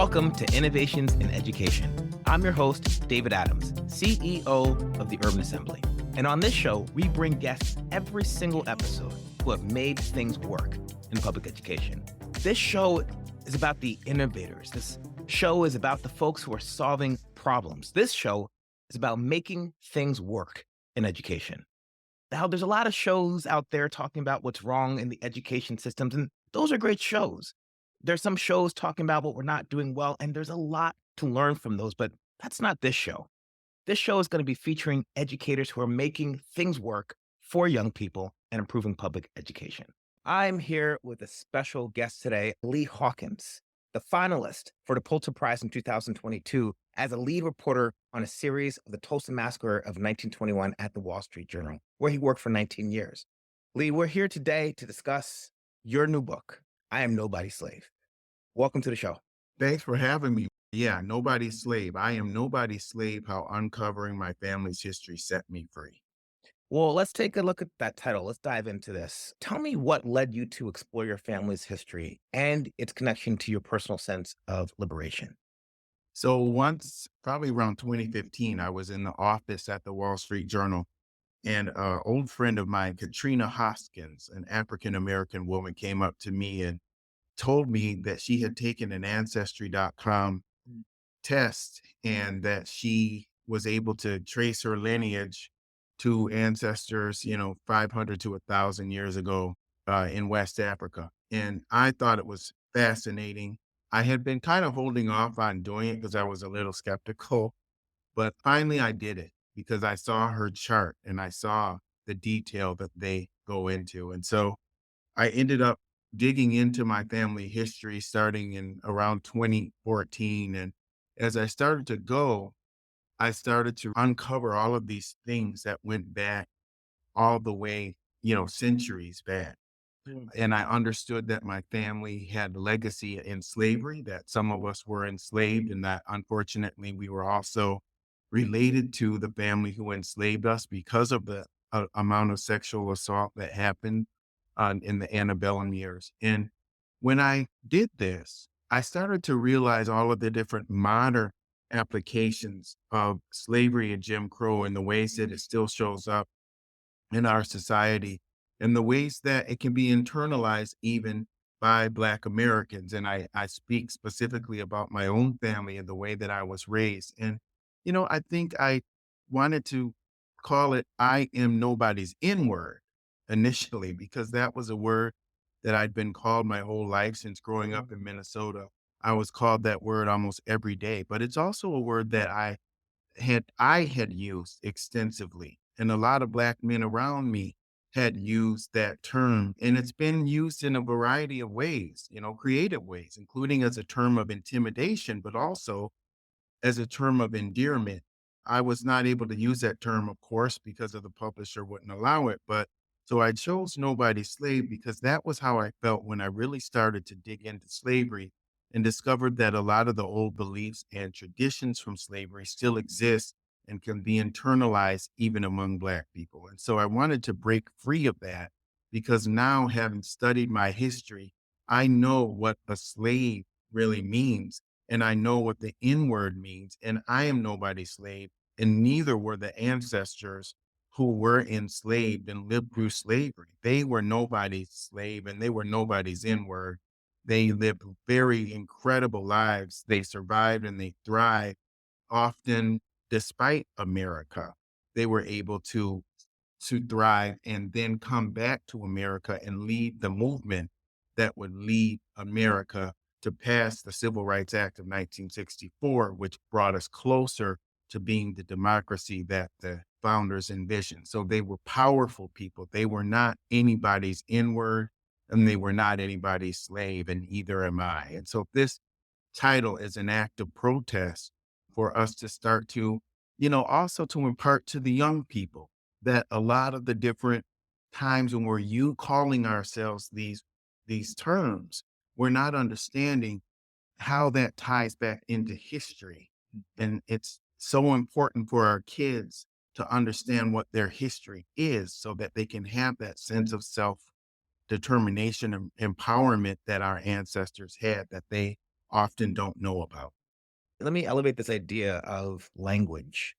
Welcome to Innovations in Education. I'm your host, David Adams, CEO of the Urban Assembly. And on this show, we bring guests every single episode who have made things work in public education. This show is about the innovators. This show is about the folks who are solving problems. This show is about making things work in education. Now, there's a lot of shows out there talking about what's wrong in the education systems, and those are great shows. There's some shows talking about what we're not doing well, and there's a lot to learn from those, but that's not this show. This show is going to be featuring educators who are making things work for young people and improving public education. I'm here with a special guest today, Lee Hawkins, the finalist for the Pulitzer Prize in 2022 as a lead reporter on a series of the Tulsa Massacre of 1921 at the Wall Street Journal, where he worked for 19 years. Lee, we're here today to discuss your new book, I Am Nobody's Slave. Welcome to the show. Thanks for having me. Yeah, Nobody's Slave. I am nobody's slave, how uncovering my family's history set me free. Well, let's take a look at that title. Let's dive into this. Tell me what led you to explore your family's history and its connection to your personal sense of liberation. So once, probably around 2015, I was in the office at the Wall Street Journal, and an old friend of mine, Katrina Hoskins, an African-American woman, came up to me and told me that she had taken an ancestry.com test and that she was able to trace her lineage to ancestors, 500 to 1,000 years ago in West Africa. And I thought it was fascinating. I had been kind of holding off on doing it because I was a little skeptical, but finally I did it because I saw her chart and I saw the detail that they go into. And so I ended up digging into my family history starting in around 2014. And as I started to go, I started to uncover all of these things that went back all the way, centuries back. And I understood that my family had legacy in slavery, that some of us were enslaved, and that unfortunately we were also related to the family who enslaved us because of the amount of sexual assault that happened in the antebellum years. And when I did this, I started to realize all of the different modern applications of slavery and Jim Crow and the ways that it still shows up in our society and the ways that it can be internalized even by Black Americans. And I speak specifically about my own family and the way that I was raised. And, I think I wanted to call it I am nobody's N word initially, because that was a word that I'd been called my whole life since growing up in Minnesota. I was called that word almost every day, but it's also a word that I had used extensively, and a lot of Black men around me had used that term, and it's been used in a variety of ways, creative ways, including as a term of intimidation, but also as a term of endearment. I was not able to use that term, of course, because of the publisher wouldn't allow it. But so I chose Nobody's Slave because that was how I felt when I really started to dig into slavery and discovered that a lot of the old beliefs and traditions from slavery still exist and can be internalized even among Black people. And so I wanted to break free of that because now, having studied my history, I know what a slave really means, and I know what the N word means, and I am nobody's slave, and neither were the ancestors who were enslaved and lived through slavery. They were nobody's slave and they were nobody's N word. They lived very incredible lives. They survived and they thrived, often despite America. They were able to thrive and then come back to America and lead the movement that would lead America to pass the Civil Rights Act of 1964, which brought us closer to being the democracy that the founders envisioned. So they were powerful people. They were not anybody's N-word, and they were not anybody's slave, and either am I. And so this title is an act of protest for us to start to, also to impart to the young people that a lot of the different times when we're calling ourselves these terms, we're not understanding how that ties back into history. And it's so important for our kids to understand what their history is so that they can have that sense of self determination and empowerment that our ancestors had, that they often don't know about. Let me elevate this idea of language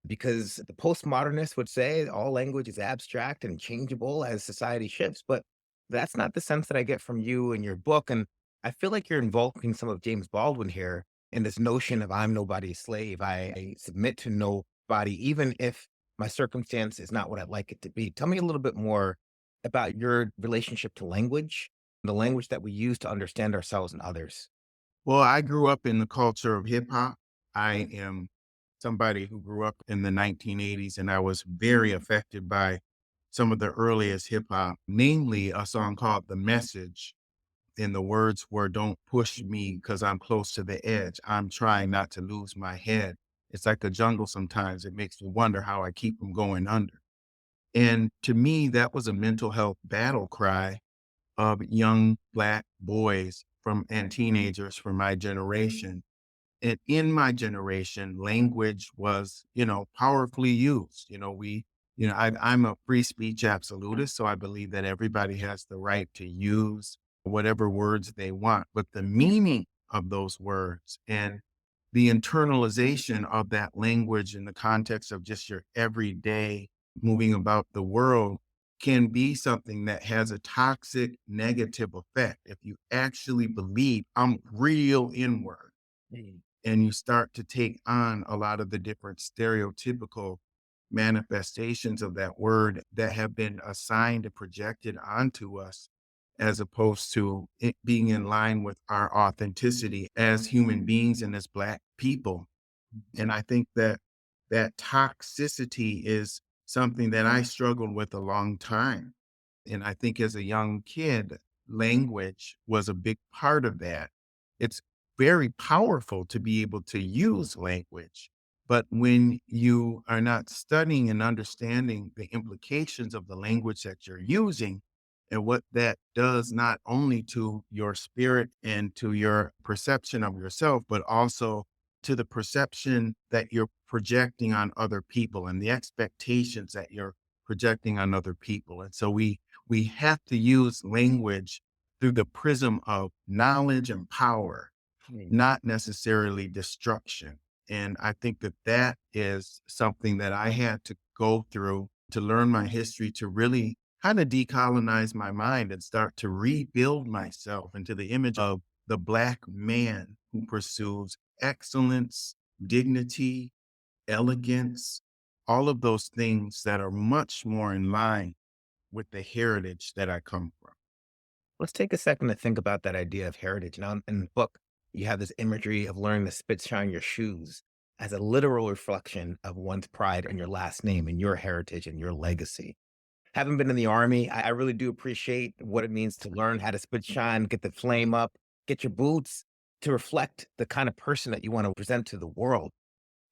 because the postmodernists would say all language is abstract and changeable as society shifts, but that's not the sense that I get from you in your book. And I feel like you're invoking some of James Baldwin here in this notion of I'm nobody's slave. I submit to nobody, even if my circumstance is not what I'd like it to be. Tell me a little bit more about your relationship to language, the language that we use to understand ourselves and others. Well, I grew up in the culture of hip hop. I am somebody who grew up in the 1980s, and I was very affected by some of the earliest hip hop, namely a song called The Message. And the words were, "Don't push me because I'm close to the edge. I'm trying not to lose my head. It's like a jungle sometimes. It makes me wonder how I keep from going under." And to me, that was a mental health battle cry of young Black boys and teenagers from my generation. And in my generation, language was, powerfully used. I'm a free speech absolutist, so I believe that everybody has the right to use whatever words they want. But the meaning of those words and the internalization of that language in the context of just your everyday moving about the world can be something that has a toxic negative effect if you actually believe I'm real inward and you start to take on a lot of the different stereotypical manifestations of that word that have been assigned and projected onto us as opposed to it being in line with our authenticity as human beings and as Black people. And I think that that toxicity is something that I struggled with a long time. And I think as a young kid, language was a big part of that. It's very powerful to be able to use language. But when you are not studying and understanding the implications of the language that you're using and what that does not only to your spirit and to your perception of yourself, but also to the perception that you're projecting on other people and the expectations that you're projecting on other people. And so we have to use language through the prism of knowledge and power, not necessarily destruction. And I think that that is something that I had to go through to learn my history, to really kind of decolonize my mind and start to rebuild myself into the image of the Black man who pursues excellence, dignity, elegance, all of those things that are much more in line with the heritage that I come from. Let's take a second to think about that idea of heritage. Now, in the book, you have this imagery of learning to spit shine your shoes as a literal reflection of one's pride in your last name and your heritage and your legacy. Having been in the army, I really do appreciate what it means to learn how to spit shine, get the flame up, get your boots to reflect the kind of person that you want to present to the world.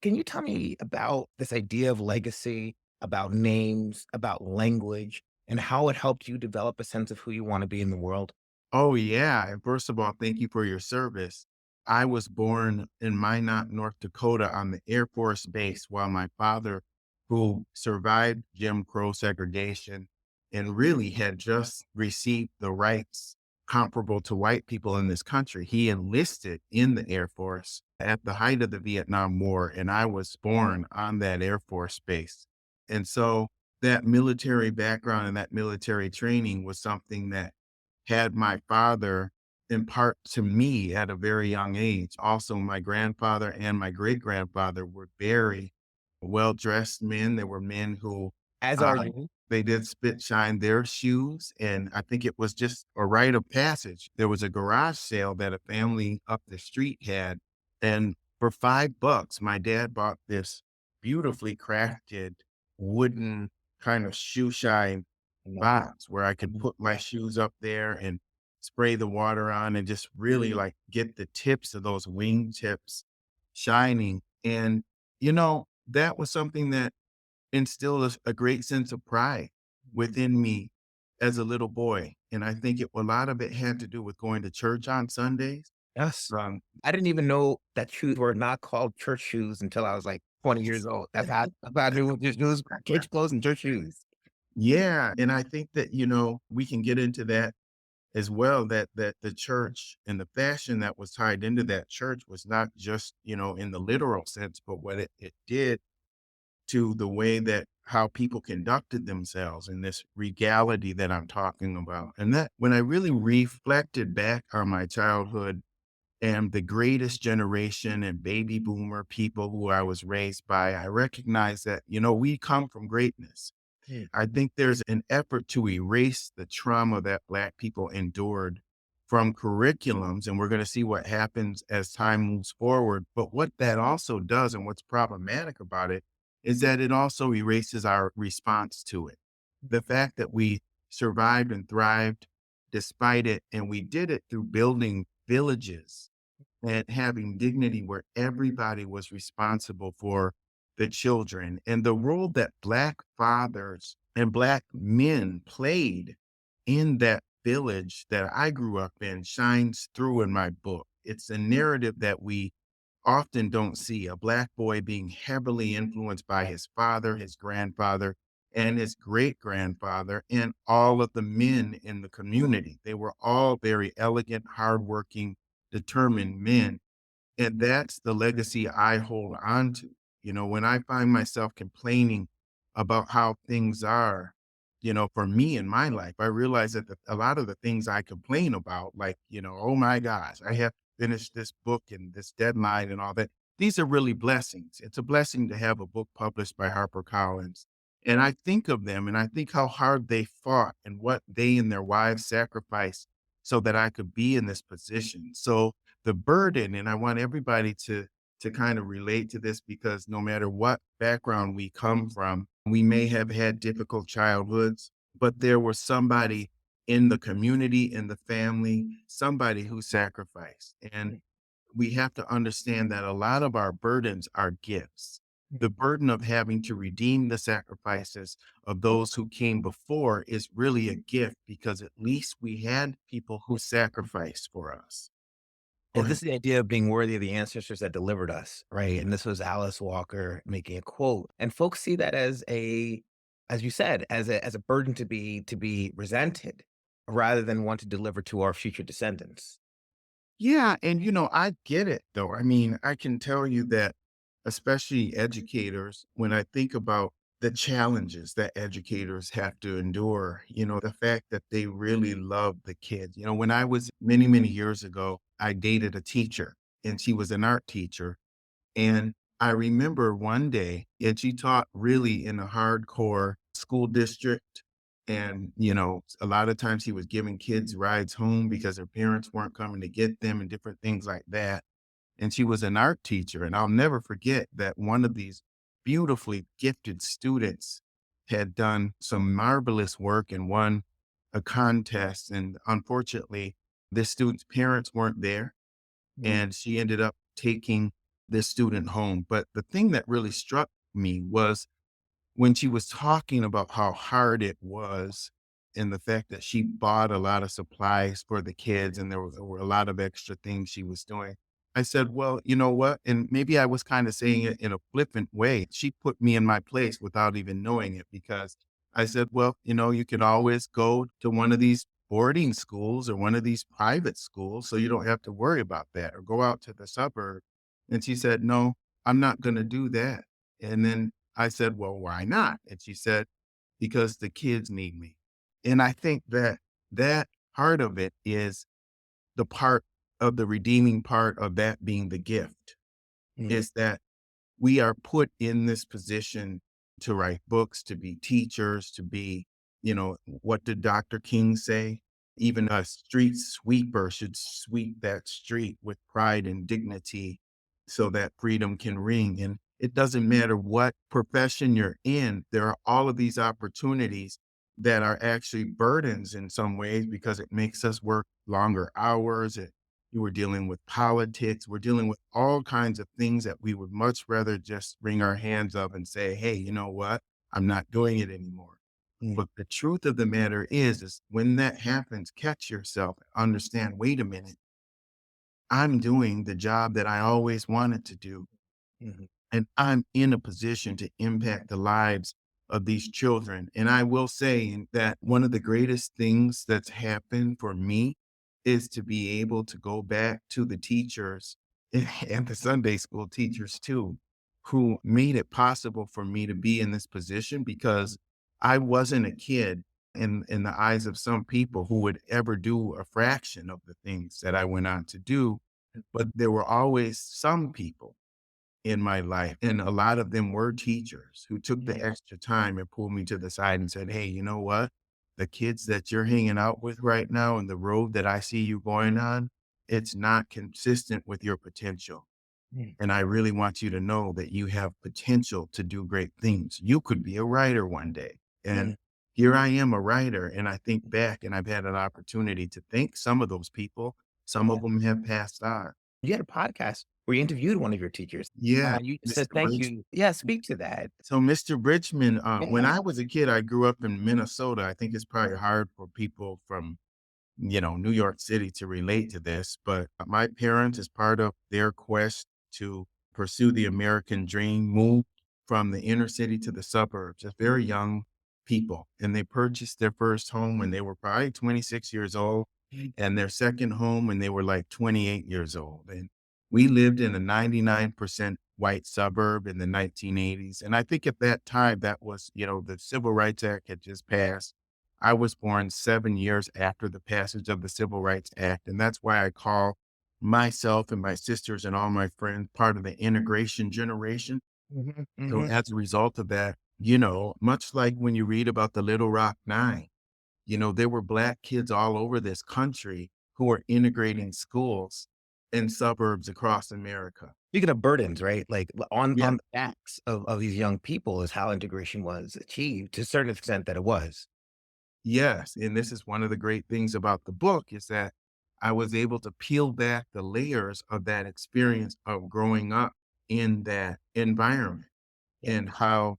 Can you tell me about this idea of legacy, about names, about language, and how it helped you develop a sense of who you want to be in the world? Oh, yeah. And first of all, thank you for your service. I was born in Minot, North Dakota on the Air Force Base while my father, who survived Jim Crow segregation and really had just received the rights comparable to white people in this country, he enlisted in the Air Force at the height of the Vietnam War. And I was born on that Air Force base. And so that military background and that military training was something that had my father impart to me at a very young age. Also, my grandfather and my great grandfather were very well dressed men. They were men who As are uh, you. they did spit shine their shoes. And I think it was just a rite of passage. There was a garage sale that a family up the street had. And for $5, my dad bought this beautifully crafted wooden kind of shoe shine box where I could put my shoes up there and spray the water on and just really like get the tips of those wing tips shining. And, that was something that instilled a great sense of pride within me as a little boy. And I think a lot of it had to do with going to church on Sundays. Yes. Um, I didn't even know that shoes were not called church shoes until I was like 20 years old. That's how I knew just shoes, church clothes and church shoes. yeah. And I think that, we can get into that as well, that the church and the fashion that was tied into that church was not just, in the literal sense, but what it did to the way that how people conducted themselves in this regality that I'm talking about. And that when I really reflected back on my childhood and the greatest generation and baby boomer people who I was raised by, I recognize that, we come from greatness. I think there's an effort to erase the trauma that Black people endured from curriculums, and we're going to see what happens as time moves forward. But what that also does, and what's problematic about it, is that it also erases our response to it. The fact that we survived and thrived despite it, and we did it through building villages and having dignity where everybody was responsible for the children, and the role that Black fathers and Black men played in that village that I grew up in shines through in my book. It's a narrative that we often don't see, a Black boy being heavily influenced by his father, his grandfather, and his great grandfather, and all of the men in the community. They were all very elegant, hardworking, determined men. And that's the legacy I hold on to. When I find myself complaining about how things are, for me in my life, I realize that a lot of the things I complain about, like, oh my gosh, I have to finish this book and this deadline and all that. These are really blessings. It's a blessing to have a book published by HarperCollins. And I think of them and I think how hard they fought and what they and their wives sacrificed so that I could be in this position. So the burden, and I want everybody to kind of relate to this, because no matter what background we come from, we may have had difficult childhoods, but there was somebody in the community, in the family, somebody who sacrificed. And we have to understand that a lot of our burdens are gifts. The burden of having to redeem the sacrifices of those who came before is really a gift, because at least we had people who sacrificed for us. Go And this ahead. is the idea of being worthy of the ancestors that delivered us, right? And this was Alice Walker making a quote. And folks see that as as you said, as a burden to be resented rather than one to deliver to our future descendants. Yeah, and I get it though. I mean, I can tell you that, especially educators, when I think about the challenges that educators have to endure, the fact that they really love the kids. When I was many, many years ago, I dated a teacher, and she was an art teacher. And I remember one day, and she taught really in a hardcore school district. And, a lot of times he was giving kids rides home because their parents weren't coming to get them and different things like that. And she was an art teacher. And I'll never forget that one of these beautifully gifted students had done some marvelous work and won a contest. And unfortunately, this student's parents weren't there, Mm, and she ended up taking this student home. But the thing that really struck me was when she was talking about how hard it was, and the fact that she bought a lot of supplies for the kids, and there were a lot of extra things she was doing. I said, well, you know what? And maybe I was kind of saying it in a flippant way. She put me in my place without even knowing it, because I said, well, you can always go to one of these boarding schools or one of these private schools, so you don't have to worry about that, or go out to the suburb. And she said, no, I'm not going to do that. And then I said, well, why not? And she said, because the kids need me. And I think that that part of it is the part of the redeeming part of that being the gift, mm, is that we are put in this position to write books, to be teachers, to be, what did Dr. King say? Even a street sweeper should sweep that street with pride and dignity so that freedom can ring. And it doesn't matter what profession you're in, there are all of these opportunities that are actually burdens in some ways, because it makes us work longer hours. We're dealing with politics. We're dealing with all kinds of things that we would much rather just bring our hands up and say, hey, you know what? I'm not doing it anymore. mm. But the truth of the matter is when that happens, catch yourself, understand, wait a minute, I'm doing the job that I always wanted to do. Mhm. And I'm in a position to impact the lives of these children. And I will say that one of the greatest things that's happened for me is to be able to go back to the teachers and the Sunday school teachers too, who made it possible for me to be in this position because I wasn't a kid in the eyes of some people who would ever do a fraction of the things that I went on to do. But there were always some people in my life, and a lot of them were teachers who took the extra time and pulled me to the side and said, "Hey, you know what? The kids that you're hanging out with right now and the road that I see you going on, it's not consistent with your potential. Mm. And I really want you to know that you have potential to do great things. You could be a writer one day." And Mm. here I am, a writer. And I think back and I've had an opportunity to thank some of those people. Some Yeah. of them have passed on. You had a podcast where you interviewed one of your teachers. Yeah, You said Mr. thank Bridge. you. Yeah, speak to that. So Mr. Bridgman, when Yeah. I was a kid, I grew up in Minnesota. I think it's probably hard for people from New York City to relate to this, but my parents, as part of their quest to pursue the American dream, moved from the inner city to the suburbs as very young people. And they purchased their first home when they were probably 26 years old and their second home when they were like 28 years old. And we lived in a 99% white suburb in the 1980s. And I think at that time, that was, the Civil Rights Act had just passed. I was born 7 years after the passage of the Civil Rights Act. And that's why I call myself and my sisters and all my friends part of the integration generation. Mhm, So mhm. as a result of that, much like when you read about the Little Rock Nine, there were Black kids all over this country who were integrating schools in suburbs across America. Speaking of burdens, right? Like Yeah. on the backs of these young people is how integration was achieved to a certain extent that it was. Yes, and this is one of the great things about the book is that I was able to peel back the layers of that experience of growing up in that environment Yeah. and how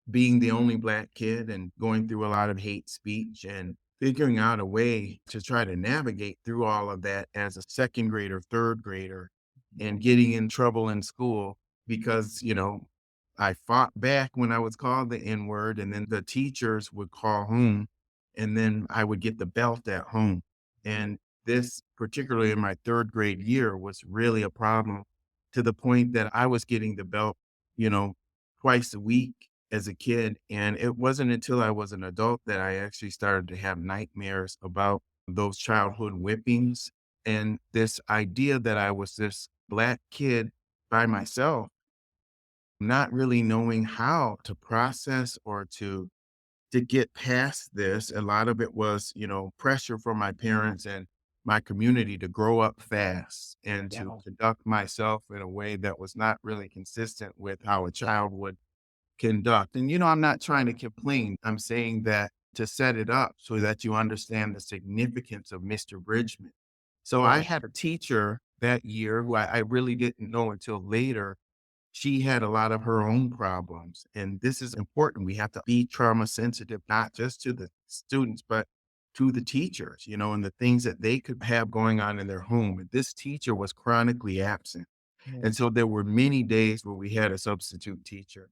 being the only Black kid and going through a lot of hate speech and figuring out a way to try to navigate through all of that as a second grader, third grader, and getting in trouble in school because, I fought back when I was called the N word, and then the teachers would call home, and then I would get the belt at home. And this, particularly in my third grade year, was really a problem to the point that I was getting the belt, you know, twice a week as a kid. And it wasn't until I was an adult that I actually started to have nightmares about those childhood whippings and this idea that I was this Black kid by myself, not really knowing how to process or to get past this. A lot of it was, pressure from my parents and my community to grow up fast and Yeah. to conduct myself in a way that was not really consistent with how a child would conduct. And, I'm not trying to complain. I'm saying that to set it up so that you understand the significance of Mr. Bridgman. So I Yeah. had a teacher that year who I really didn't know until later. She had a lot of her own problems. And this is important. We have to be trauma sensitive, not just to the students, but to the teachers, and the things that they could have going on in their home. And this teacher was chronically absent. Mm. And so there were many days where we had a substitute teacher.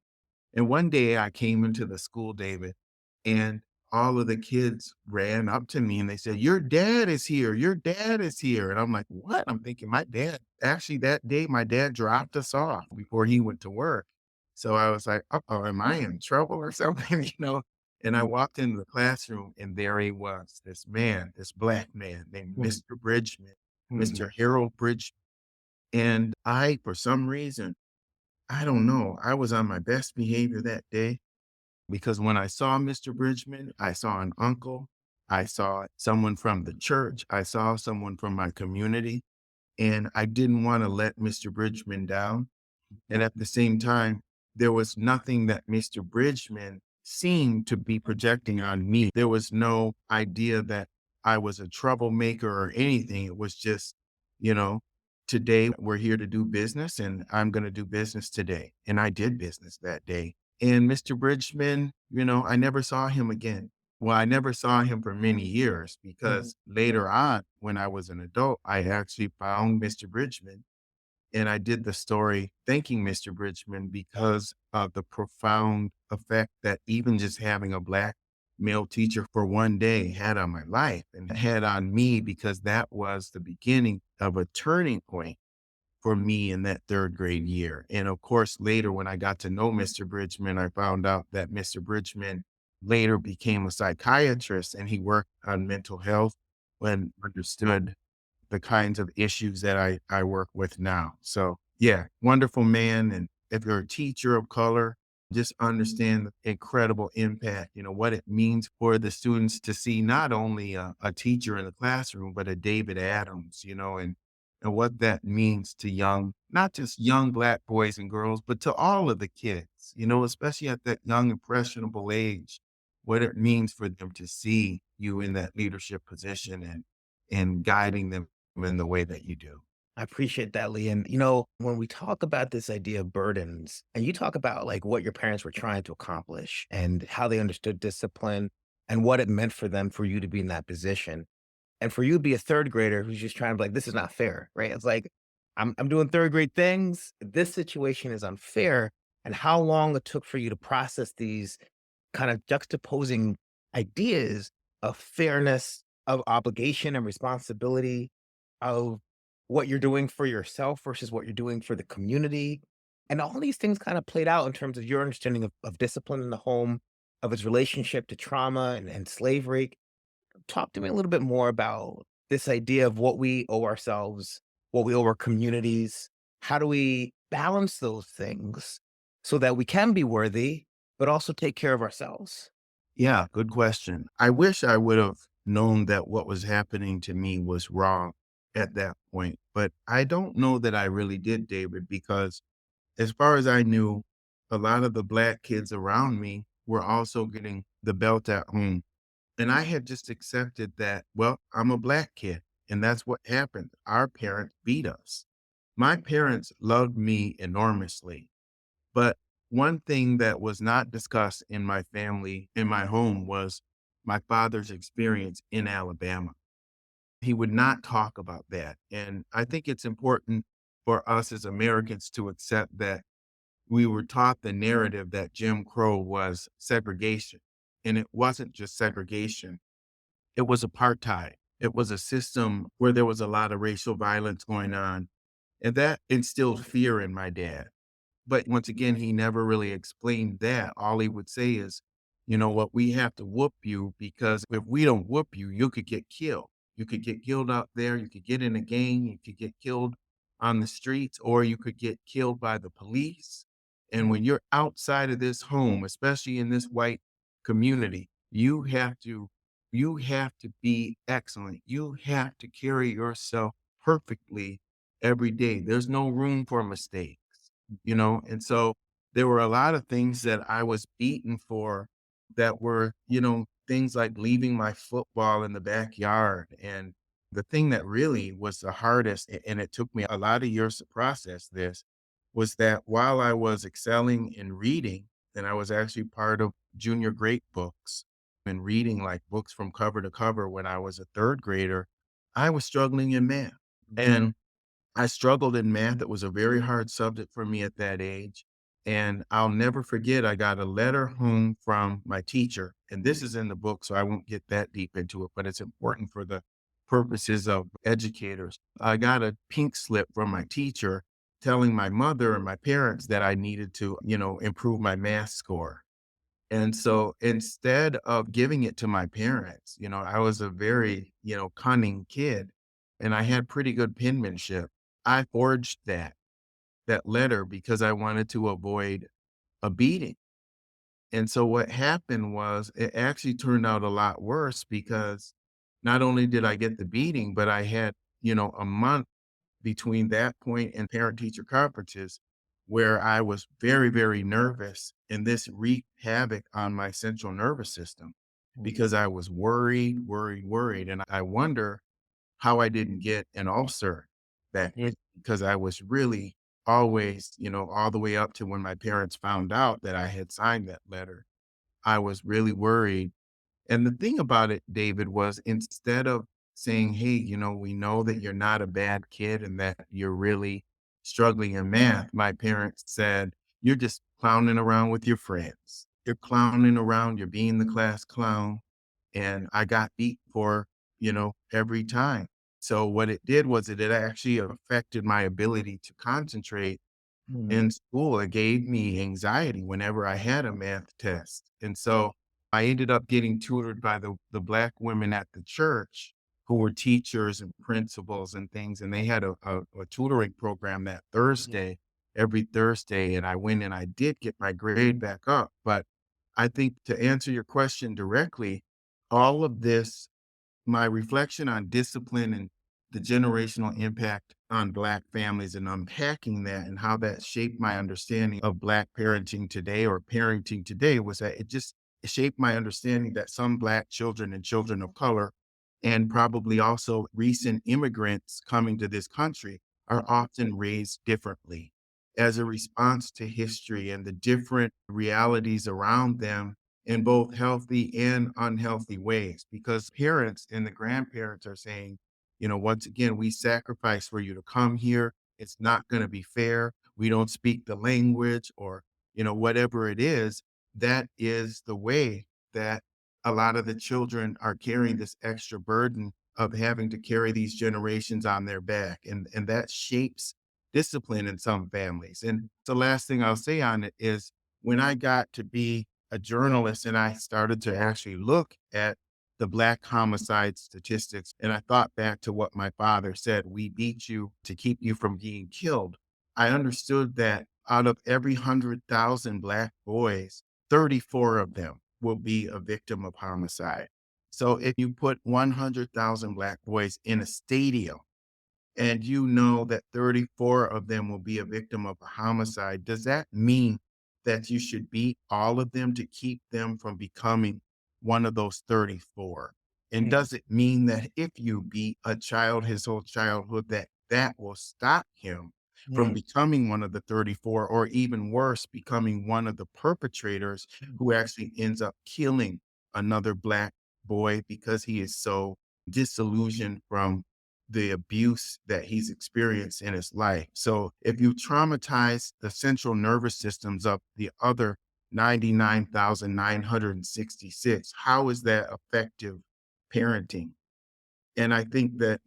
And one day I came into the school, David, and all of the kids ran up to me and they said, "Your dad is here. Your dad is here." And I'm like, "What?" I'm thinking, my dad, actually, that day, my dad dropped us off before he went to work. So I was like, "Uh-oh, am I in trouble or something?" And I walked into the classroom and there he was, this man, this Black man named Mhm, Mr. Bridgman, mhm. Mr. Harold Bridgman. And I, for some reason, I don't know. I was on my best behavior that day because when I saw Mr. Bridgman, I saw an uncle, I saw someone from the church, I saw someone from my community, and I didn't want to let Mr. Bridgman down. And at the same time, there was nothing that Mr. Bridgman seemed to be projecting on me. There was no idea that I was a troublemaker or anything. It was just, you know, today we're here to do business and I'm going to do business today. And I did business that day. And Mr. Bridgman, I never saw him again. Well, I never saw him for many years Mhm. because later on, when I was an adult, I actually found Mr. Bridgman And I did the story thanking Mr. Bridgman because of the profound effect that even just having a Black male teacher for one day had on my life and had on me, because that was the beginning of a turning point for me in that third grade year. And of course, later when I got to know Mr. Bridgman, I found out that Mr. Bridgman later became a psychiatrist and he worked on mental health and understood the kinds of issues that I work with now. So yeah, wonderful man. And if you're a teacher of color, just understand the incredible impact, what it means for the students to see not only a teacher in the classroom, but a David Adams, and what that means to young, not just young Black boys and girls, but to all of the kids, especially at that young, impressionable age, what it means for them to see you in that leadership position and guiding them in the way that you do. I appreciate that, Lee. And, when we talk about this idea of burdens, and you talk about like what your parents were trying to accomplish and how they understood discipline and what it meant for them for you to be in that position. And for you to be a third grader who's just trying to be like, this is not fair, right? It's like, I'm doing third grade things. This situation is unfair. And how long it took for you to process these kind of juxtaposing ideas of fairness, of obligation and responsibility, of what you're doing for yourself versus what you're doing for the community. And all these things kind of played out in terms of your understanding of discipline in the home, of its relationship to trauma and slavery. Talk to me a little bit more about this idea of what we owe ourselves, what we owe our communities. How do we balance those things so that we can be worthy, but also take care of ourselves? Yeah, good question. I wish I would have known that what was happening to me was wrong at that point, but I don't know that I really did, David, because as far as I knew, a lot of the Black kids around me were also getting the belt at home. And I had just accepted that, well, I'm a Black kid, and that's what happened. Our parents beat us. My parents loved me enormously, but one thing that was not discussed in my family, in my home, was my father's experience in Alabama. He would not talk about that. And I think it's important for us as Americans to accept that we were taught the narrative that Jim Crow was segregation. And it wasn't just segregation, it was apartheid. It was a system where there was a lot of racial violence going on. And that instilled fear in my dad. But once again, he never really explained that. All he would say is, you know what, we have to whoop you because if we don't whoop you, you could get killed. You could get killed out there. You could get in a gang. You could get killed on the streets, or you could get killed by the police. And when you're outside of this home, especially in this white community, you have to be excellent. You have to carry yourself perfectly every day. There's no room for mistakes, and so there were a lot of things that I was beaten for that were, things like leaving my football in the backyard. And the thing that really was the hardest, and it took me a lot of years to process this, was that while I was excelling in reading, and I was actually part of junior great books and reading like books from cover to cover when I was a third grader, I was struggling in math. And I struggled in math. It was a very hard subject for me at that age. And I'll never forget, I got a letter home from my teacher. And this is in the book, so I won't get that deep into it, but it's important for the purposes of educators. I got a pink slip from my teacher telling my mother and my parents that I needed to, improve my math score. And so instead of giving it to my parents, I was a very, cunning kid and I had pretty good penmanship. I forged that letter because I wanted to avoid a beating. And so what happened was it actually turned out a lot worse because not only did I get the beating, but I had, a month between that point and parent teacher conferences where I was very, very nervous. And this wreaked havoc on my central nervous system because I was worried, worried, worried. And I wonder how I didn't get an ulcer that hit because I was really always, all the way up to when my parents found out that I had signed that letter, I was really worried. And the thing about it, David, was instead of saying, hey, we know that you're not a bad kid and that you're really struggling in math, my parents said, "You're just clowning around with your friends. You're clowning around, you're being the class clown." And I got beat for, every time. So what it did was it actually affected my ability to concentrate Mm, in school. It gave me anxiety whenever I had a math test. And so I ended up getting tutored by the Black women at the church who were teachers and principals and things. And they had a tutoring program that yeah, Thursday, every Thursday. And I went and I did get my grade back up. But I think to answer your question directly, all of this, my reflection on discipline and the generational impact on Black families and unpacking that and how that shaped my understanding of Black parenting today or parenting today was that it shaped my understanding that some Black children and children of color, and probably also recent immigrants coming to this country, are often raised differently as a response to history and the different realities around them in both healthy and unhealthy ways, because parents and the grandparents are saying, once again, we sacrifice for you to come here. It's not going to be fair. We don't speak the language, or, whatever it is. That is the way that a lot of the children are carrying this extra burden of having to carry these generations on their back. And that shapes discipline in some families. And the last thing I'll say on it is, when I got to be a journalist and I started to actually look at the Black homicide statistics, and I thought back to what my father said, "We beat you to keep you from being killed." I understood that out of every 100,000 Black boys, 34 of them will be a victim of homicide. So if you put 100,000 Black boys in a stadium, and you know that 34 of them will be a victim of a homicide, does that mean that you should beat all of them to keep them from becoming one of those 34? And mm, does it mean that if you beat a child his whole childhood, that that will stop him from mm, becoming one of the 34, or even worse, becoming one of the perpetrators who actually ends up killing another Black boy because he is so disillusioned from the abuse that he's experienced in his life? So if you traumatize the central nervous systems of the other 99,966, how is that effective parenting? And I think that,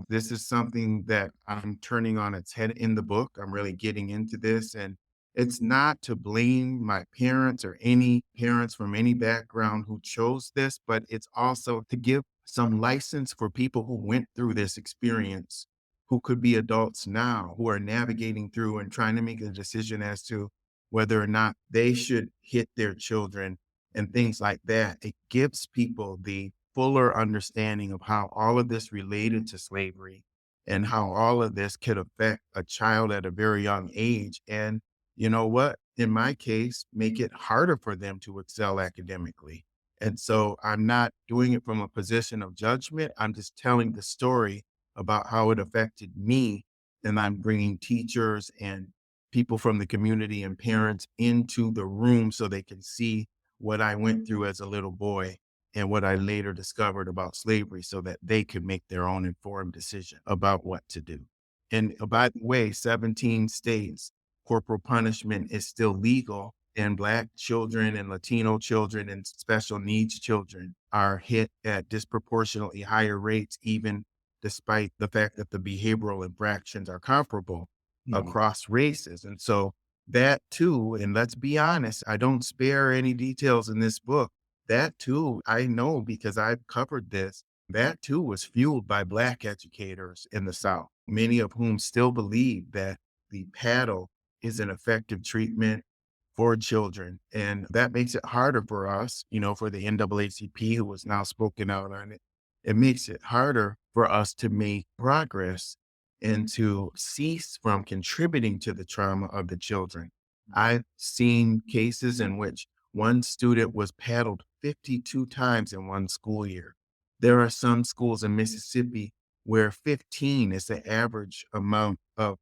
this is something that I'm turning on its head in the book. I'm really getting into this. And it's not to blame my parents or any parents from any background who chose this, but it's also to give some license for people who went through this experience, who could be adults now, who are navigating through and trying to make a decision as to whether or not they should hit their children and things like that. It gives people the fuller understanding of how all of this related to slavery and how all of this could affect a child at a very young age. And you know what? In my case, make it harder for them to excel academically. And so I'm not doing it from a position of judgment. I'm just telling the story about how it affected me. And I'm bringing teachers and people from the community and parents into the room so they can see what I went through as a little boy and what I later discovered about slavery, so that they could make their own informed decision about what to do. And by the way, 17 states, corporal punishment is still legal, and Black children and Latino children and special needs children are hit at disproportionately higher rates, even despite the fact that the behavioral infractions are comparable mm, across races. And so that too, and let's be honest, I don't spare any details in this book. That too, I know because I've covered this. That too was fueled by Black educators in the South, many of whom still believe that the paddle is an effective treatment for children. And that makes it harder for us, for the NAACP, who has now spoken out on it. It makes it harder for us to make progress and to cease from contributing to the trauma of the children. I've seen cases in which one student was paddled 52 times in one school year. There are some schools in Mississippi where 15 is the average amount of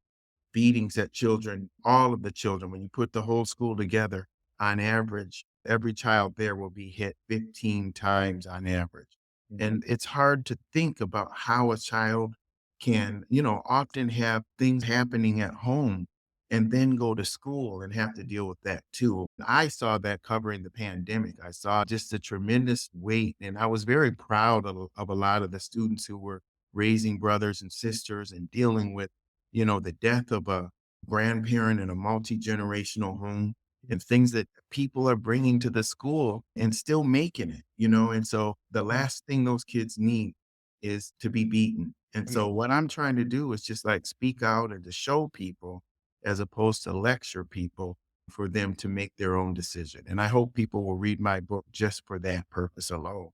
beatings at children, all of the children. When you put the whole school together, on average, every child there will be hit 15 times on average. mm, And it's hard to think about how a child can, often have things happening at home and then go to school and have to deal with that too. I saw that covering the pandemic. I saw just a tremendous weight, and I was very proud of a lot of the students who were raising brothers and sisters and dealing with, the death of a grandparent in a multi-generational home and things that people are bringing to the school and still making it, and so the last thing those kids need is to be beaten. And Mm. so what I'm trying to do is just like speak out and to show people as opposed to lecture people for them to make their own decision. And I hope people will read my book just for that purpose alone.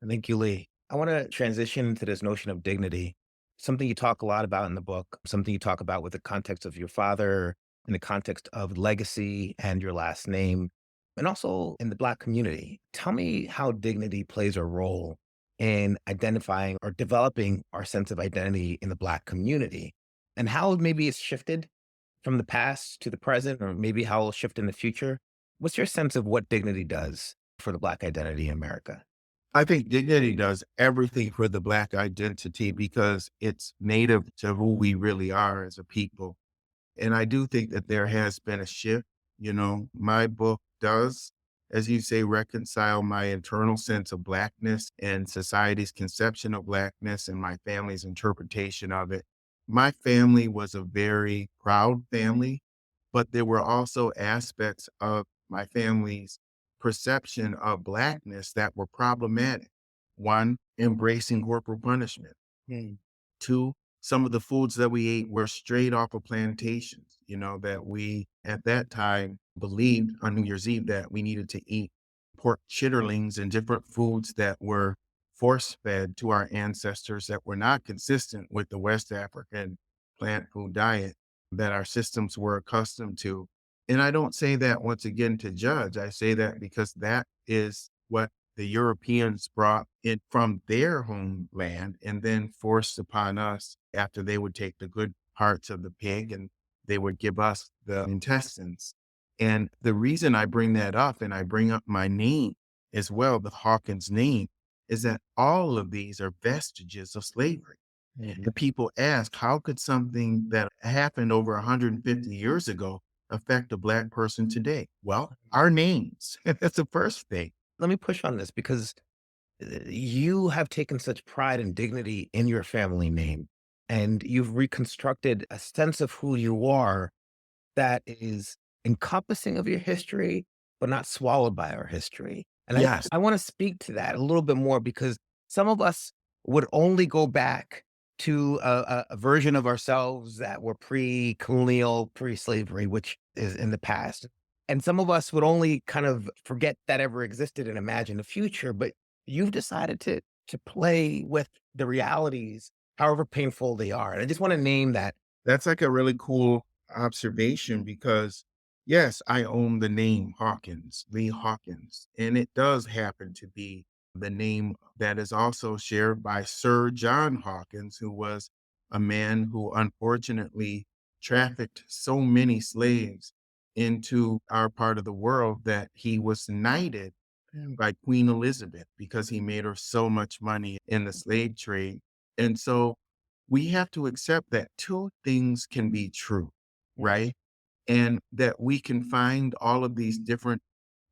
Thank you, Lee. I want to transition into this notion of dignity, something you talk a lot about in the book, something you talk about with the context of your father, in the context of legacy and your last name, and also in the Black community. Tell me how dignity plays a role in identifying or developing our sense of identity in the Black community, and how maybe it's shifted from the past to the present, or maybe how it'll shift in the future. What's your sense of what dignity does for the Black identity in America? I think dignity does everything for the Black identity because it's native to who we really are as a people. And I do think that there has been a shift. My book does, as you say, reconcile my internal sense of Blackness and society's conception of Blackness and my family's interpretation of it. My family was a very proud family, but there were also aspects of my family's perception of Blackness that were problematic. One, embracing corporal punishment. Two, some of the foods that we ate were straight off of plantations, that we at that time believed on New Year's Eve that we needed to eat pork chitterlings and different foods that were force fed to our ancestors that were not consistent with the West African plant food diet that our systems were accustomed to. And I don't say that once again to judge. I say that because that is what the Europeans brought it from their homeland and then forced upon us after they would take the good parts of the pig and they would give us the intestines. And the reason I bring that up and I bring up my name as well, the Hawkins name, is that all of these are vestiges of slavery. The people ask, how could something that happened over 150 years ago affect a Black person today? Well, our names. That's the first thing. Let me push on this because you have taken such pride and dignity in your family name, and you've reconstructed a sense of who you are that is encompassing of your history, but not swallowed by our history. And Yes. I want to speak to that a little bit more because some of us would only go back to a version of ourselves that were pre-colonial, pre-slavery, which is in the past. And some of us would only kind of forget that ever existed and imagine the future. But you've decided to play with the realities, however painful they are. And I just want to name that. That's like a really cool observation because, yes, I own the name Hawkins, Lee Hawkins, and it does happen to be the name that is also shared by Sir John Hawkins, who was a man who unfortunately trafficked so many slaves into our part of the world that he was knighted by Queen Elizabeth because he made her so much money in the slave trade. And so we have to accept that two things can be true, right? And that we can find all of these different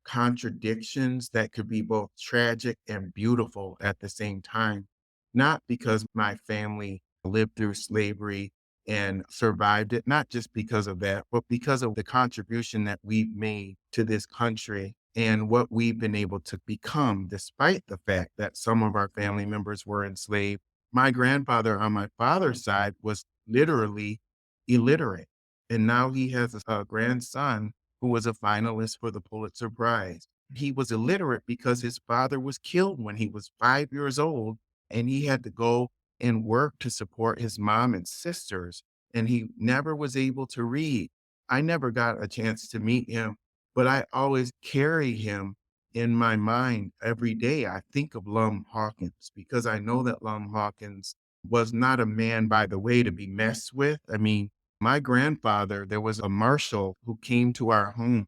contradictions that could be both tragic and beautiful at the same time, not because my family lived through slavery and survived it, not just because of that, but because of the contribution that we've made to this country and what we've been able to become, despite the fact that some of our family members were enslaved. My grandfather on my father's side was literally illiterate. And now he has a grandson who was a finalist for the Pulitzer Prize. He was illiterate because his father was killed when he was 5 years old, and he had to go and work to support his mom and sisters, and he never was able to read. I never got a chance to meet him, but I always carry him in my mind every day. I think of Lum Hawkins because I know that Lum Hawkins was not a man, by the way, to be messed with. I mean, my grandfather, there was a marshal who came to our home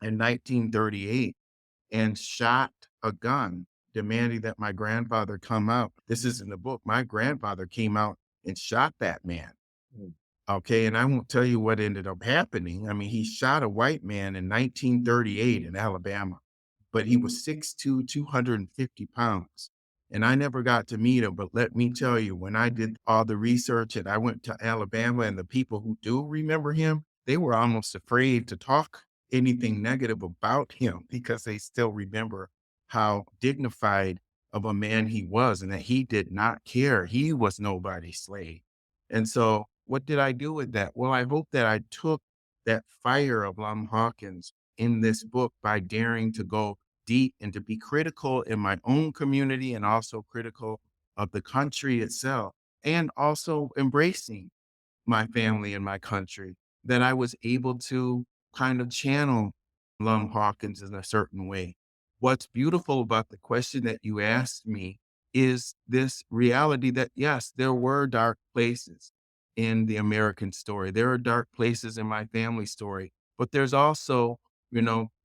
in 1938 and shot a gun, demanding that my grandfather come out. This is in the book. My grandfather came out and shot that man. Mm. Okay, and I won't tell you what ended up happening. I mean, he shot a white man in 1938 in Alabama, but he was 6'2", 250 pounds. And I never got to meet him, but let me tell you, when I did all the research and I went to Alabama and the people who do remember him, they were almost afraid to talk anything negative about him because they still remember how dignified of a man he was and that he did not care. He was nobody's slave. And so what did I do with that? Well, I hope that I took that fire of Hawkins in this book by daring to go deep and to be critical in my own community and also critical of the country itself, and also embracing my family and my country, that I was able to kind of channel Hawkins in a certain way. What's beautiful about the question that you asked me is this reality that, yes, there were dark places in the American story. There are dark places in my family story, but there's also,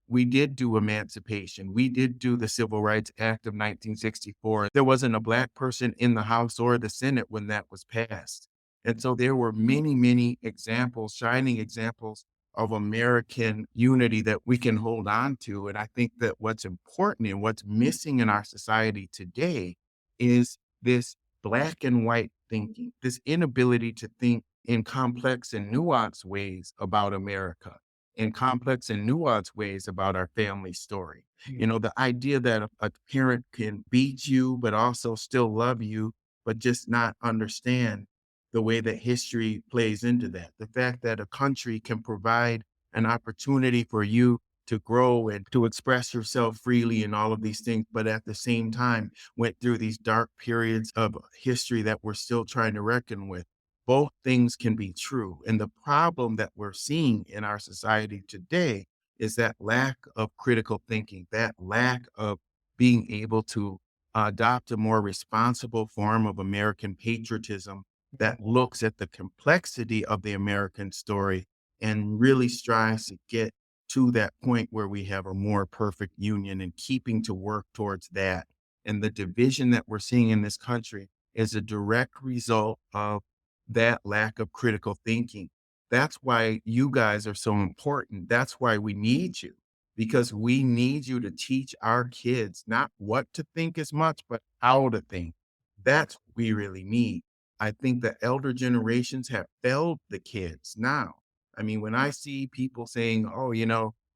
we did do emancipation. We did do the Civil Rights Act of 1964. There wasn't a Black person in the House or the Senate when that was passed. And so there were many, many examples, shining examples of American unity that we can hold on to. And I think that what's important and what's missing in our society today is this black and white thinking, this inability to think in complex and nuanced ways about America, in complex and nuanced ways about our family story. The idea that a parent can beat you, but also still love you, but just not understand the way that history plays into that. The fact that a country can provide an opportunity for you to grow and to express yourself freely and all of these things, but at the same time went through these dark periods of history that we're still trying to reckon with. Both things can be true. And the problem that we're seeing in our society today is that lack of critical thinking, that lack of being able to adopt a more responsible form of American patriotism that looks at the complexity of the American story and really strives to get to that point where we have a more perfect union and keeping to work towards that. And the division that we're seeing in this country is a direct result of that lack of critical thinking. That's why you guys are so important. That's why we need you, because we need you to teach our kids not what to think as much, but how to think. That's what we really need. I think the elder generations have failed the kids now. I mean, when I see people saying, oh,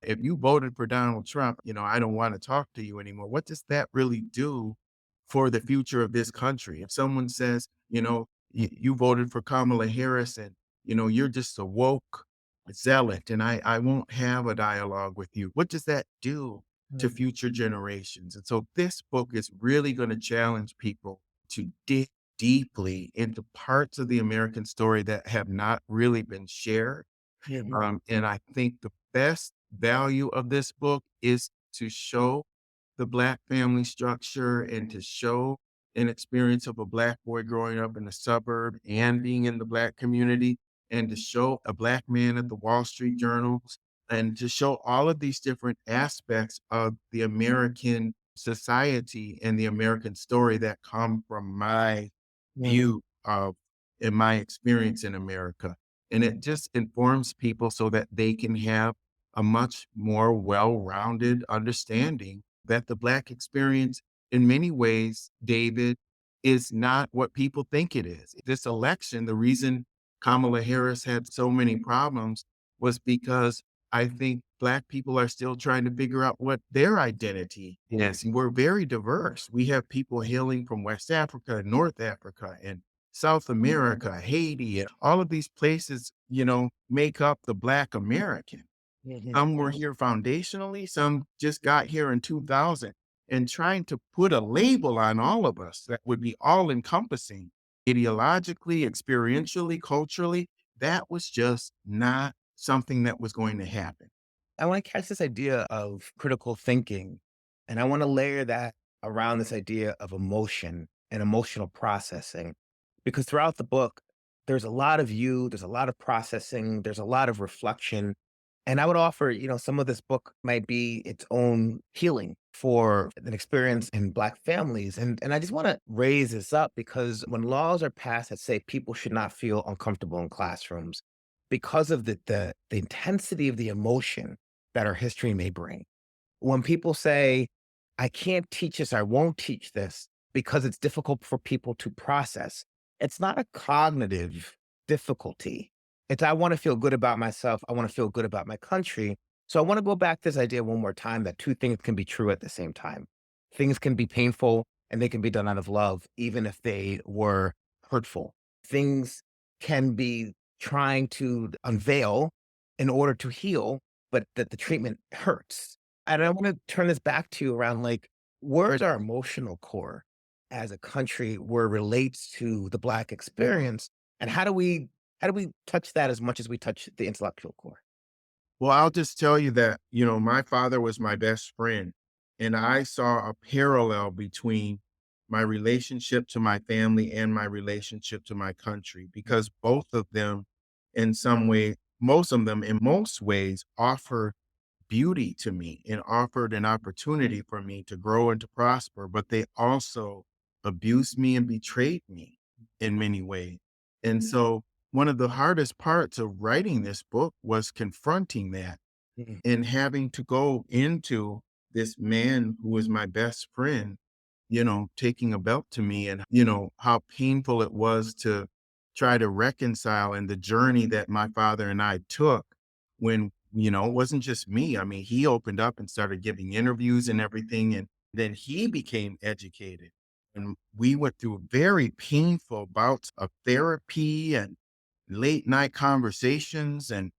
if you voted for Donald Trump, I don't want to talk to you anymore. What does that really do for the future of this country? If someone says, you voted for Kamala Harris and, you're just a woke zealot and I won't have a dialogue with you. What does that do to future generations? And so this book is really going to challenge people to dig deeply into parts of the American story that have not really been shared. And I think the best value of this book is to show the Black family structure and to show an experience of a Black boy growing up in a suburb and being in the Black community, and to show a Black man at the Wall Street Journals, and to show all of these different aspects of the American society and the American story that come from my view of in my experience in America. And it just informs people so that they can have a much more well-rounded understanding that the Black experience, in many ways, David, is not what people think it is. This election, the reason Kamala Harris had so many problems was because I think Black people are still trying to figure out what their identity is. We're very diverse. We have people hailing from West Africa, North Africa, and South America, Haiti, and all of these places, make up the Black American. Some were here foundationally, some just got here in 2000. And trying to put a label on all of us that would be all encompassing ideologically, experientially, culturally, that was just not something that was going to happen. I want to catch this idea of critical thinking, and I want to layer that around this idea of emotion and emotional processing. Because throughout the book, there's a lot of you, there's a lot of processing, there's a lot of reflection. And I would offer, some of this book might be its own healing for an experience in Black families. And I just want to raise this up because when laws are passed that say people should not feel uncomfortable in classrooms because of the intensity of the emotion that our history may bring. When people say, I can't teach this, I won't teach this because it's difficult for people to process, it's not a cognitive difficulty. It's I want to feel good about myself. I want to feel good about my country. So I want to go back to this idea one more time that two things can be true at the same time. Things can be painful and they can be done out of love, even if they were hurtful. Things can be trying to unveil in order to heal, but that the treatment hurts. And I wanna turn this back to you around, like, where is our emotional core as a country where it relates to the Black experience, and how do we touch that as much as we touch the intellectual core? Well, I'll just tell you that, my father was my best friend, and I saw a parallel between my relationship to my family and my relationship to my country because both of them, in some way, most of them, in most ways, offer beauty to me and offered an opportunity for me to grow and to prosper, but they also abused me and betrayed me in many ways. And so, one of the hardest parts of writing this book was confronting that Mhm. and having to go into this man who was my best friend, taking a belt to me and, how painful it was to try to reconcile and the journey that my father and I took when, it wasn't just me. I mean, he opened up and started giving interviews and everything. And then he became educated. And we went through very painful bouts of therapy and late night conversations and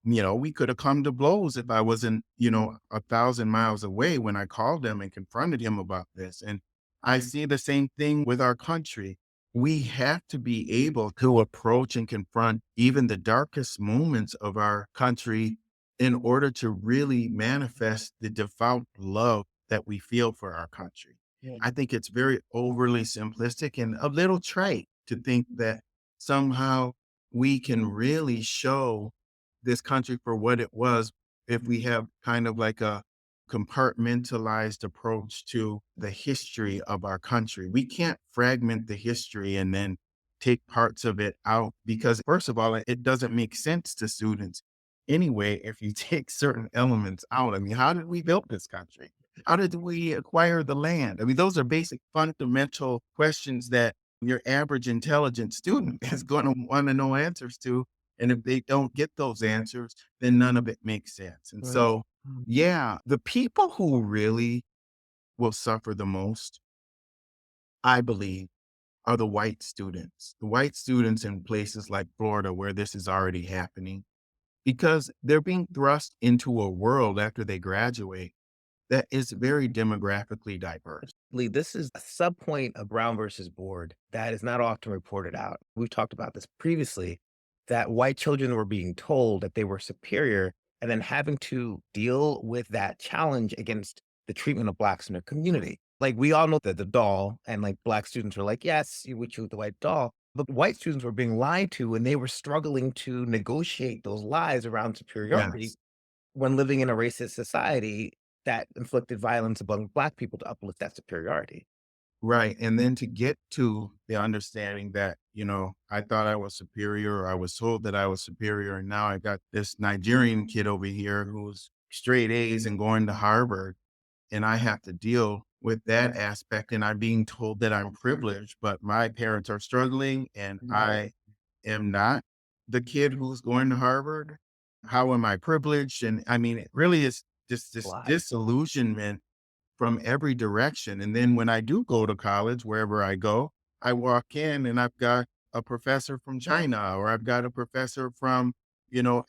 we could have come to blows if I wasn't, 1,000 miles away when I called him and confronted him about this. And I see the same thing with our country. We have to be able to approach and confront even the darkest moments of our country in order to really manifest the devout love that we feel for our country. Yeah. I think it's very overly simplistic and a little trite to think that somehow we can really show this country for what it was if we have kind of like a compartmentalized approach to the history of our country. We can't fragment the history and then take parts of it out because, first of all, it doesn't make sense to students anyway if you take certain elements out. I mean, how did we build this country? How did we acquire the land? I mean, those are basic fundamental questions that your average intelligent student is going to want to know answers to, and if they don't get those answers, then none of it makes sense. And Right. so, yeah, the people who really will suffer the most, I believe, are the white students in places like Florida where this is already happening, because they're being thrust into a world after they graduate that is very demographically diverse. Lee, this is a sub point of Brown versus Board that is not often reported out. We've talked about this previously, that white children were being told that they were superior and then having to deal with that challenge against the treatment of Blacks in their community. Like we all know that the doll and like Black students were like, yes, we choose the white doll. But white students were being lied to and they were struggling to negotiate those lies around superiority Yes. when living in a racist society that inflicted violence among Black people to uplift that superiority. Right. And then to get to the understanding that, I thought I was superior or I was told that I was superior. And now I got this Nigerian kid over here who's straight A's and going to Harvard. And I have to deal with that aspect. And I'm being told that I'm privileged, but my parents are struggling and I am not the kid who's going to Harvard. How am I privileged? And I mean, it really is just this Lie. disillusionment from every direction. And then when I do go to college, wherever I go, I walk in and I've got a professor from China, or I've got a professor from,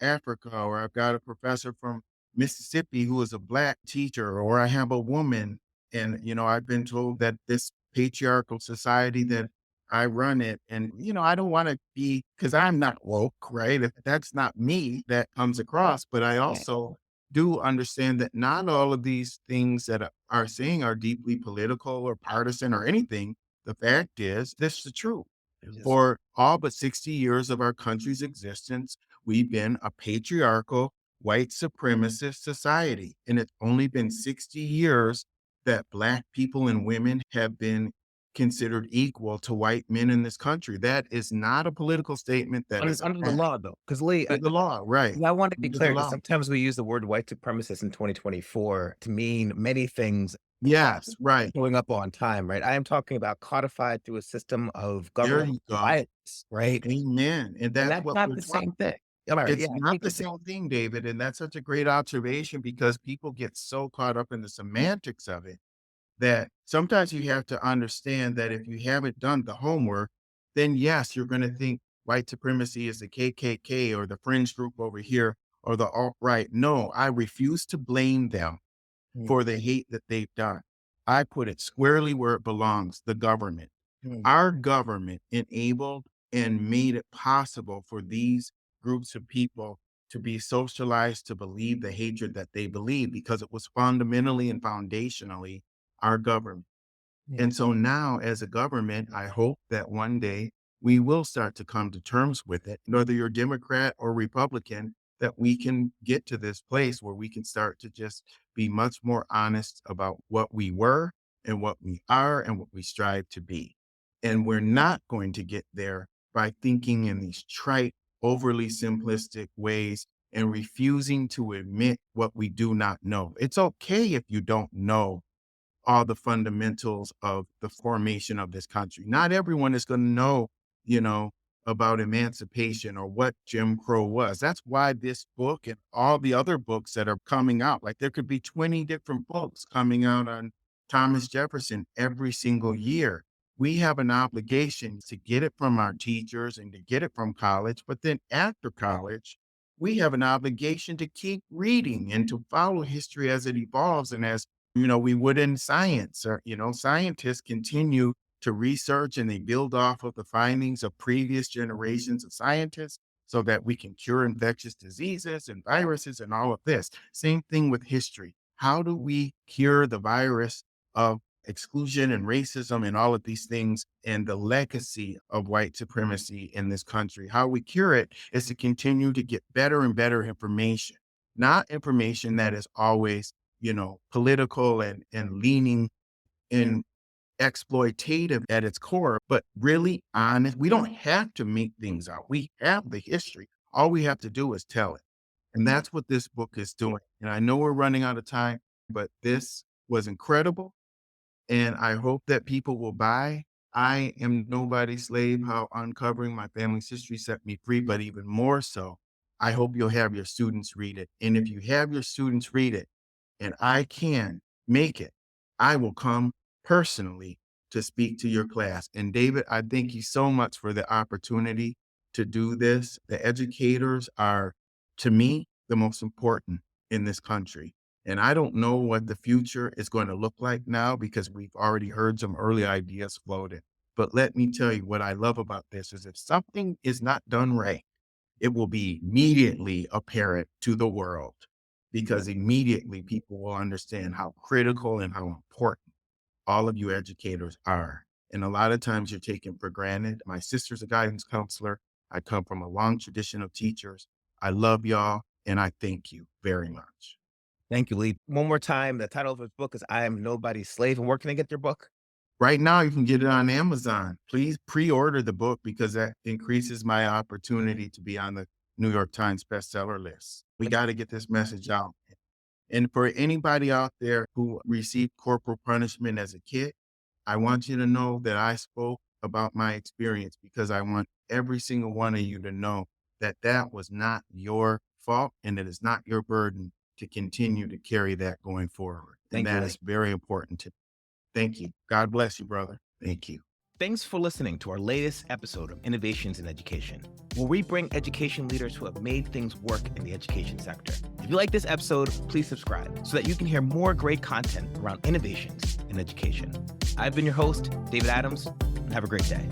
Africa, or I've got a professor from Mississippi who is a Black teacher, or I have a woman. And, I've been told that this patriarchal society that I run it, and, I don't want to be, because I'm not woke, right? If that's not me that comes across, but I Yeah. also do understand that not all of these things that are saying are deeply political or partisan or anything. The fact is, this is the truth. Just For all but 60 years of our country's existence, we've been a patriarchal white supremacist society. And it's only been 60 years that Black people and women have been considered equal to white men in this country. That is not a political statement. That is a Under the fact. law, though, because Lee, Under the law, right? I want to be Under the clear because law. sometimes we use the word white supremacist in 2024 to mean many things Yes, right. showing up on time, right? I am talking about codified through a system of There government you go. violence, right? Amen. And And that's that's what not we're the talking. same thing. All right, It's yeah, I not think the it's same thing, David. And that's such a great observation because people get so caught up in the semantics of it that sometimes you have to understand that if you haven't done the homework, then yes, you're going to think white supremacy is the KKK or the fringe group over here or the alt right. No, I refuse to blame them mm, for the hate that they've done. I put it squarely where it belongs, the government. mm, Our government enabled and made it possible for these groups of people to be socialized to believe the hatred that they believe because it was fundamentally and foundationally our government. mm. And so now, as a government, I hope that one day we will start to come to terms with it, whether you're Democrat or Republican, that we can get to this place where we can start to just be much more honest about what we were and what we are and what we strive to be. And we're not going to get there by thinking in these trite, overly simplistic ways and refusing to admit what we do not know. It's okay if you don't know all the fundamentals of the formation of this country. Not everyone is going to know, you know, about emancipation or what Jim Crow was. That's why this book and all the other books that are coming out, like there could be 20 different books coming out on Thomas Jefferson every single year. We have an obligation to get it from our teachers and to get it from college. But then after college, we have an obligation to keep reading and to follow history as it evolves and as we would in science or, scientists continue to research and they build off of the findings of previous generations of scientists so that we can cure infectious diseases and viruses and all of this. Same thing with history. How do we cure the virus of exclusion and racism and all of these things and the legacy of white supremacy in this country? How we cure it is to continue to get better and better information, not information that is always political and leaning and exploitative at its core, but really honest. We don't have to make things out. We have the history. All we have to do is tell it. And that's what this book is doing. And I know we're running out of time, but this was incredible. And I hope that people will buy I Am Nobody's Slave, How Uncovering My Family's History Set Me Free, but even more so, I hope you'll have your students read it. And if you have your students read it, and I can make it, I will come personally to speak to your class. And David, I thank you so much for the opportunity to do this. The educators are, to me, the most important in this country. And I don't know what the future is going to look like now because we've already heard some early ideas floated. But let me tell you what I love about this is if something is not done right, it will be immediately apparent to the world because immediately people will understand how critical and how important all of you educators are. And a lot of times you're taken for granted. My sister's a guidance counselor. I come from a long tradition of teachers. I love y'all and I thank you very much. Thank you, Lee. One more time, the title of his book is I Am Nobody's Slave. And where can I get your book? Right now, you can get it on Amazon. Please pre-order the book because that increases my opportunity to be on the New York Times bestseller list. We got to get this message out. And for anybody out there who received corporal punishment as a kid, I want you to know that I spoke about my experience because I want every single one of you to know that that was not your fault and it is not your burden to continue to carry that going forward. And Thank you, that Lee. is very important to me. Thank you. God bless you, brother. Thank you. Thanks for listening to our latest episode of Innovations in Education, where we bring education leaders who have made things work in the education sector. If you like this episode, please subscribe so that you can hear more great content around innovations in education. I've been your host, David Adams, and have a great day.